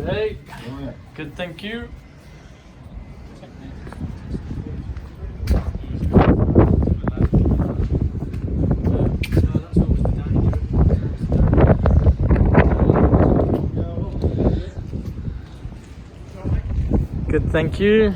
Hey, good, thank you. Good, thank you.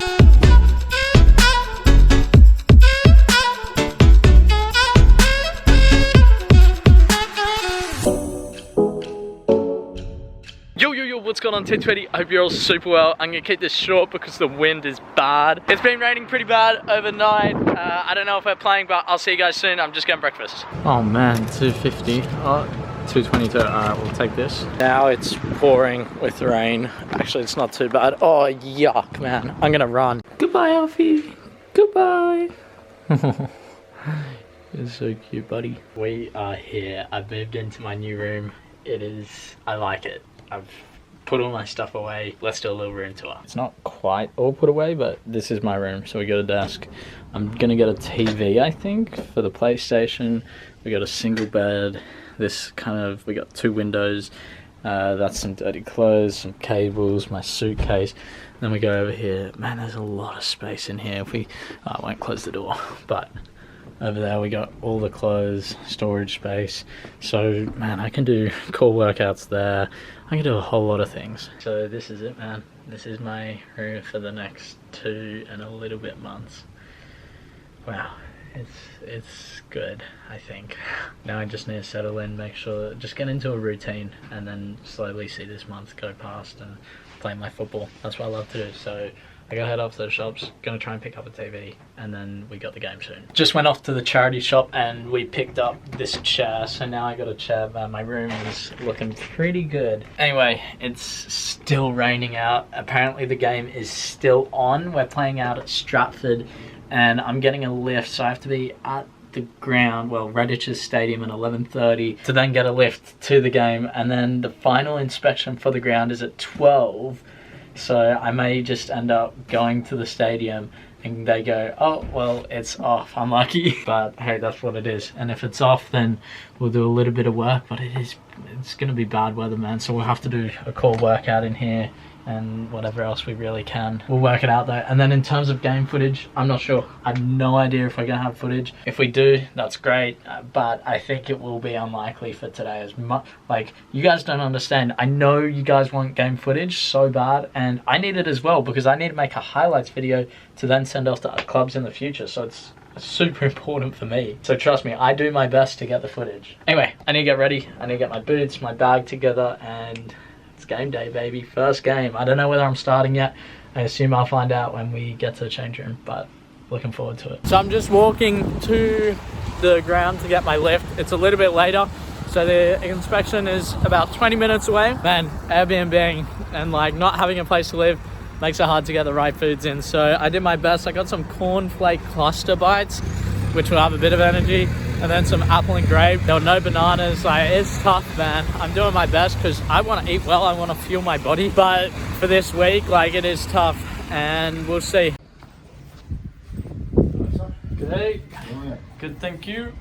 Yo, what's going on, 1020? I hope you're all super well. I'm gonna keep this short because the wind is bad. It's been raining pretty bad overnight. I don't know if we're playing, but I'll see you guys soon. I'm just getting breakfast. Oh man, 250. Oh, 222. Alright, we'll take this. Now it's pouring with rain. Actually, it's not too bad. Oh, yuck, man. I'm gonna run. Goodbye, Alfie. Goodbye. You're so cute, buddy. We are here. I've moved into my new room. I like it. I've put all my stuff away. Let's do a little room tour. It's not quite all put away, but this is my room. So we got a desk. I'm gonna get a TV, I think, for the PlayStation. We got a single bed. We got two windows. That's some dirty clothes, some cables, my suitcase. Then we go over here. Man, there's a lot of space in here. I won't close the door, but over there we got all the clothes, storage space. So man, I can do core workouts there. I can do a whole lot of things. So this is it, man. This is my room for the next 2 and a little bit months. Wow, it's good, I think. Now I just need to settle in, just get into a routine, and then slowly see this month go past and play my football. That's what I love to do. So I gotta head off to the shops, gonna try and pick up a TV, and then we got the game soon. Just went off to the charity shop and we picked up this chair, so now I got a chair, but my room is looking pretty good. Anyway, it's still raining out. Apparently the game is still on. We're playing out at Stratford, and I'm getting a lift, so I have to be at the ground, well, Redditch's stadium at 11:30 to then get a lift to the game, and then the final inspection for the ground is at 12. So I may just end up going to the stadium and they go, oh, well, it's off. I'm lucky. But hey, that's what it is. And if it's off, then we'll do a little bit of work, but it's going to be bad weather, man. So we'll have to do a core workout in here and whatever else we really can. We'll work it out though. And then in terms of game footage, I'm not sure. I have no idea if we're gonna have footage. If we do, that's great, but I think it will be unlikely for today. As much, like, you guys don't understand. I know you guys want game footage so bad, and I need it as well, because I need to make a highlights video to then send off to clubs in the future. So it's super important for me. So trust me, I do my best to get the footage. Anyway, I need to get ready. I need to get my boots, my bag together, and it's game day, baby. First game. I don't know whether I'm starting yet. I assume I'll find out when we get to the change room, but looking forward to it. So I'm just walking to the ground to get my lift. It's a little bit later, so the inspection is about 20 minutes away. Man, Airbnb and like not having a place to live makes it hard to get the right foods in. So I did my best. I got some cornflake cluster bites, which will have a bit of energy, and then some apple and grape. There were no bananas. Like, it's tough, man. I'm doing my best because I want to eat well. I want to fuel my body. But for this week, like, it is tough, and we'll see. Good. Good, thank you.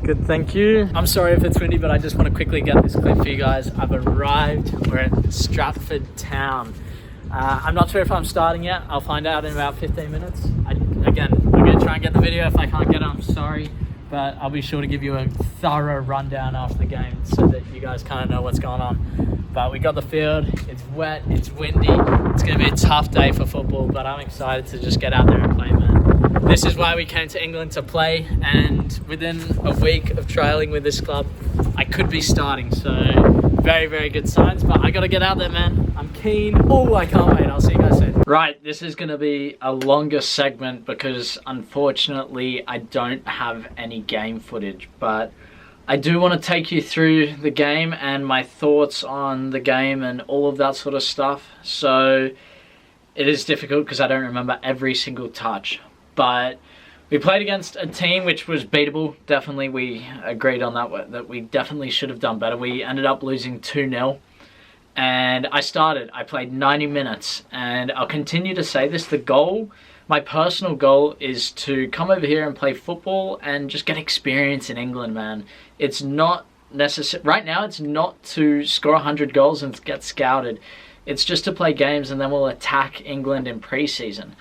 Good, thank you. I'm sorry if it's windy, but I just want to quickly get this clip for you guys. I've arrived. We're at Stratford town. I'm not sure if I'm starting yet. I'll find out in about 15 minutes. Again, I'm going to try and get the video. If I can't get it, I'm sorry. But I'll be sure to give you a thorough rundown after the game so that you guys kind of know what's going on. But we got the field. It's wet. It's windy. It's going to be a tough day for football, but I'm excited to just get out there and play, man. This is why we came to England to play, and within a week of trialing with this club, I could be starting. So very, very good signs, but I got to get out there, man. I'm keen. Oh, I can't wait. I'll see you guys soon. Right, this is going to be a longer segment because unfortunately I don't have any game footage, but I do want to take you through the game and my thoughts on the game and all of that sort of stuff. So it is difficult because I don't remember every single touch, but we played against a team which was beatable. Definitely, we agreed on that we definitely should have done better. We ended up losing 2-0, and I played 90 minutes, and I'll continue to say this, the goal, my personal goal, is to come over here and play football and just get experience in England, man. It's not necessary, right now it's not to score 100 goals and get scouted. It's just to play games, and then we'll attack England in pre-season.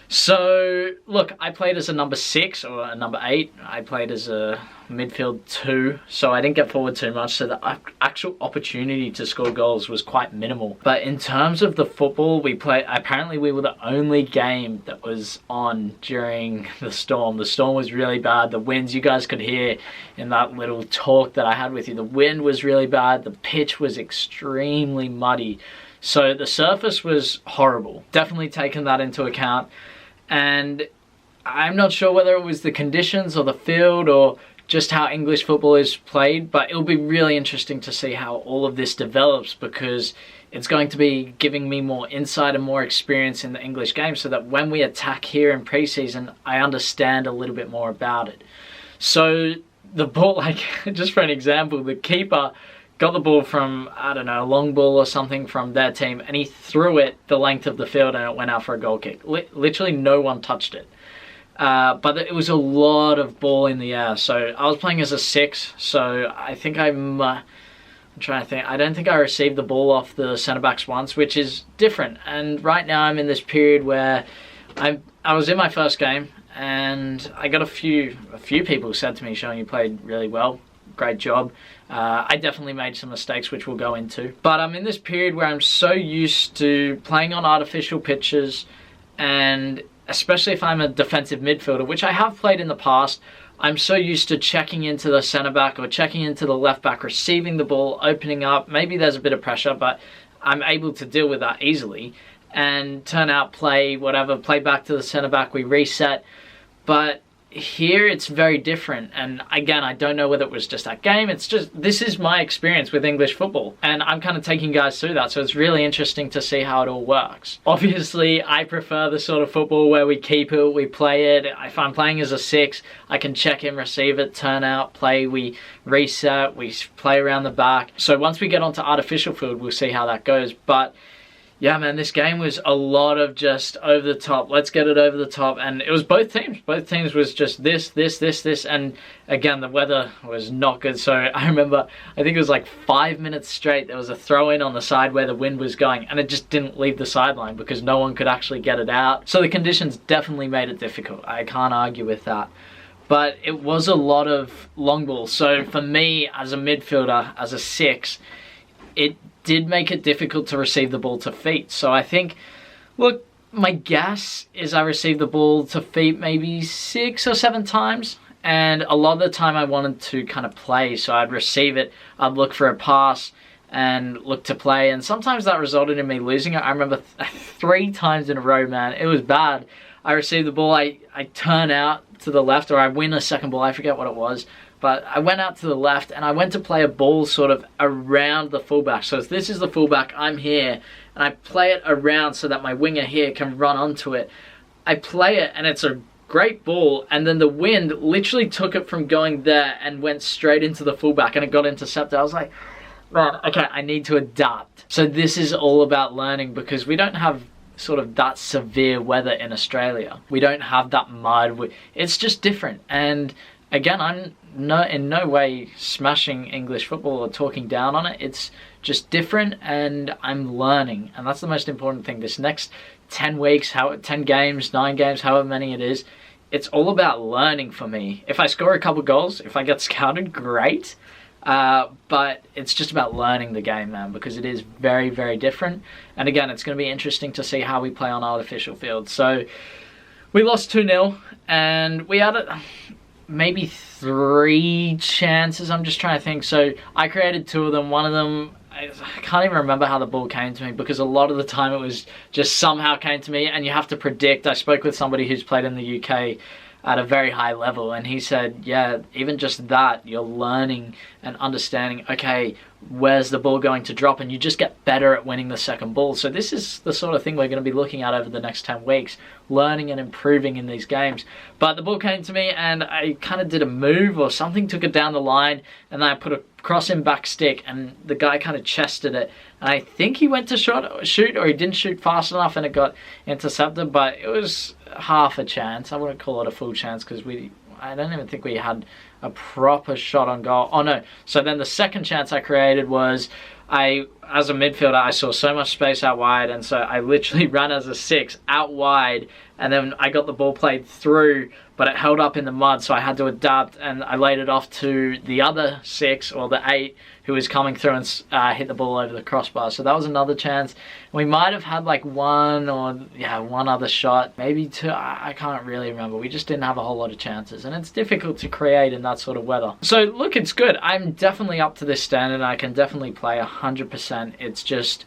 So, look, I played as a number 6 or a number 8. I played as a midfield 2, so I didn't get forward too much, so the actual opportunity to score goals was quite minimal. But in terms of the football we played, apparently we were the only game that was on during the storm. The storm was really bad. The winds, you guys could hear in that little talk that I had with you, the wind was really bad. The pitch was extremely muddy. So the surface was horrible. Definitely taken that into account. And I'm not sure whether it was the conditions or the field or just how English football is played, but it'll be really interesting to see how all of this develops, because it's going to be giving me more insight and more experience in the English game, so that when we attack here in pre-season, I understand a little bit more about it. So the ball, like, just for an example, the keeper got the ball from, I don't know, a long ball or something from their team, and he threw it the length of the field and it went out for a goal kick. Literally no one touched it. But it was a lot of ball in the air. So I was playing as a 6, so I think I'm trying to think. I don't think I received the ball off the centre-backs once, which is different. And right now I'm in this period where I was in my first game, and I got a few people said to me, "Sean, you played really well. Great job." I definitely made some mistakes, which we'll go into. But I'm in this period where I'm so used to playing on artificial pitches, and especially if I'm a defensive midfielder, which I have played in the past, I'm so used to checking into the centre-back or checking into the left-back, receiving the ball, opening up. Maybe there's a bit of pressure, but I'm able to deal with that easily and turn out, play, whatever, play back to the centre-back, we reset. But here it's very different, and again, I don't know whether it was just that game. It's just, this is my experience with English football, and I'm kind of taking guys through that, so it's really interesting to see how it all works. Obviously, I prefer the sort of football where we keep it, we play it. If I'm playing as a 6, I can check in, receive it, turn out, play, we reset, we play around the back. So once we get onto artificial field, we'll see how that goes. But yeah, man, this game was a lot of just over the top. Let's get it over the top. And it was both teams. Both teams was just this. And again, the weather was not good. So I remember, I think it was like 5 minutes straight, there was a throw in on the side where the wind was going, and it just didn't leave the sideline because no one could actually get it out. So the conditions definitely made it difficult. I can't argue with that. But it was a lot of long balls. So for me, as a midfielder, as a 6, it did make it difficult to receive the ball to feet. So I think, look, my guess is I received the ball to feet maybe 6 or 7 times. And a lot of the time I wanted to kind of play. So I'd receive it, I'd look for a pass and look to play. And sometimes that resulted in me losing it. I remember 3 times in a row, man. It was bad. I received the ball, I turn out to the left, or I win a second ball, I forget what it was. But I went out to the left and I went to play a ball sort of around the fullback. So if this is the fullback, I'm here, and I play it around so that my winger here can run onto it. I play it and it's a great ball, and then the wind literally took it from going there and went straight into the fullback, and it got intercepted. I was like, man, okay, I need to adapt. So this is all about learning, because we don't have sort of that severe weather in Australia. We don't have that mud. It's just different. And again, I'm in no way smashing English football or talking down on it. It's just different, and I'm learning, and that's the most important thing. This next 10 weeks, 10 games, 9 games, however many it is, it's all about learning for me. If I score a couple goals, if I get scouted, great. But it's just about learning the game, man, because it is very, very different. And again, it's going to be interesting to see how we play on artificial fields. So we lost 2-0, and we had maybe 3 chances. I'm just trying to think. So I created 2 of them. One of them, I can't even remember how the ball came to me, because a lot of the time it was just somehow came to me, and you have to predict. I spoke with somebody who's played in the UK at a very high level. And he said, yeah, even just that, you're learning and understanding, okay, where's the ball going to drop, and you just get better at winning the second ball. So this is the sort of thing we're going to be looking at over the next 10 weeks, learning and improving in these games. But the ball came to me and I kind of did a move or something, took it down the line, and then I put a cross in back stick, and the guy kind of chested it, and I think he went to shoot, or he didn't shoot fast enough and it got intercepted. But it was half a chance. I wouldn't call it a full chance because I don't even think we had a proper shot on goal. Oh no. So then the second chance I created was, as a midfielder, I saw so much space out wide, and so I literally ran as a 6 out wide, and then I got the ball played through, but it held up in the mud, so I had to adapt, and I laid it off to the other 6, or the 8, who was coming through and hit the ball over the crossbar. So that was another chance. We might have had like one other shot, maybe 2, I can't really remember. We just didn't have a whole lot of chances, and it's difficult to create in that sort of weather. So look, it's good. I'm definitely up to this standard, and I can definitely play 100%. It's just,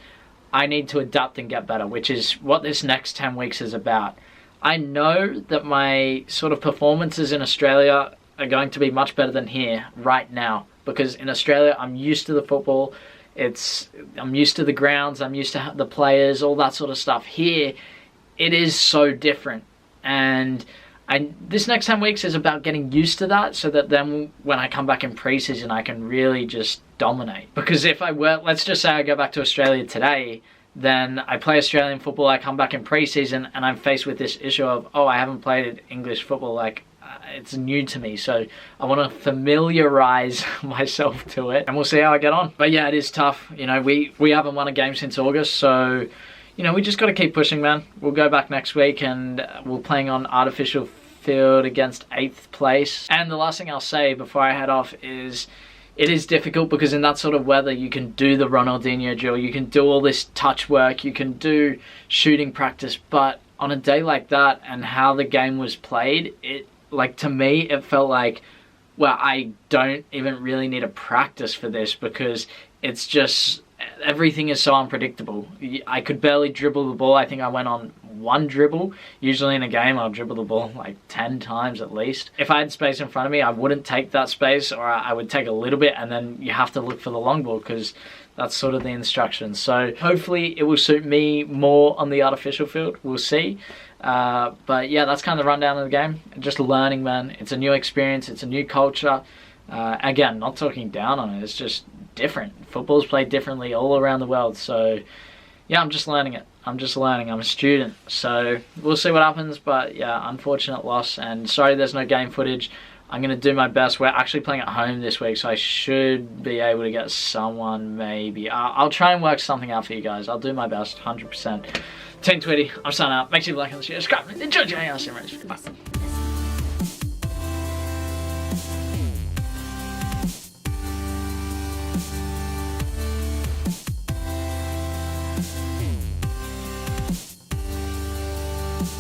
I need to adapt and get better, which is what this next 10 weeks is about. I know that my sort of performances in Australia are going to be much better than here right now, because in Australia I'm used to the football, I'm used to the grounds, I'm used to the players, all that sort of stuff. Here it is so different, and this next 10 weeks is about getting used to that, so that then when I come back in pre-season I can really just dominate. Because if let's just say I go back to Australia today, then I play Australian football, I come back in pre-season, and I'm faced with this issue of, oh, I haven't played English football, like, it's new to me, so I want to familiarize myself to it, and we'll see how I get on. But yeah, it is tough. You know, we haven't won a game since August, so, you know, we just got to keep pushing, man. We'll go back next week, and we're playing on artificial field against 8th place. And the last thing I'll say before I head off is, it is difficult because in that sort of weather you can do the Ronaldinho drill, you can do all this touch work, you can do shooting practice, but on a day like that and how the game was played, to me it felt like, well, I don't even really need to practice for this, because it's just, everything is so unpredictable. I could barely dribble the ball. I think I went on 1 dribble. Usually in a game I'll dribble the ball like 10 times at least. If I had space in front of me, I wouldn't take that space, or I would take a little bit, and then you have to look for the long ball, because that's sort of the instructions. So hopefully it will suit me more on the artificial field. We'll see. But yeah, that's kind of the rundown of the game. Just learning, man. It's a new experience. It's a new culture. Again, not talking down on it. It's just different. Football's played differently all around the world. So yeah, I'm just learning it. I'm just learning. I'm a student. So we'll see what happens. But yeah, unfortunate loss. And sorry there's no game footage. I'm going to do my best. We're actually playing at home this week, so I should be able to get someone maybe. I'll try and work something out for you guys. I'll do my best, 100%. Team Twitty, I'm signing out. Make sure you like and share, subscribe. Enjoy your house. Bye.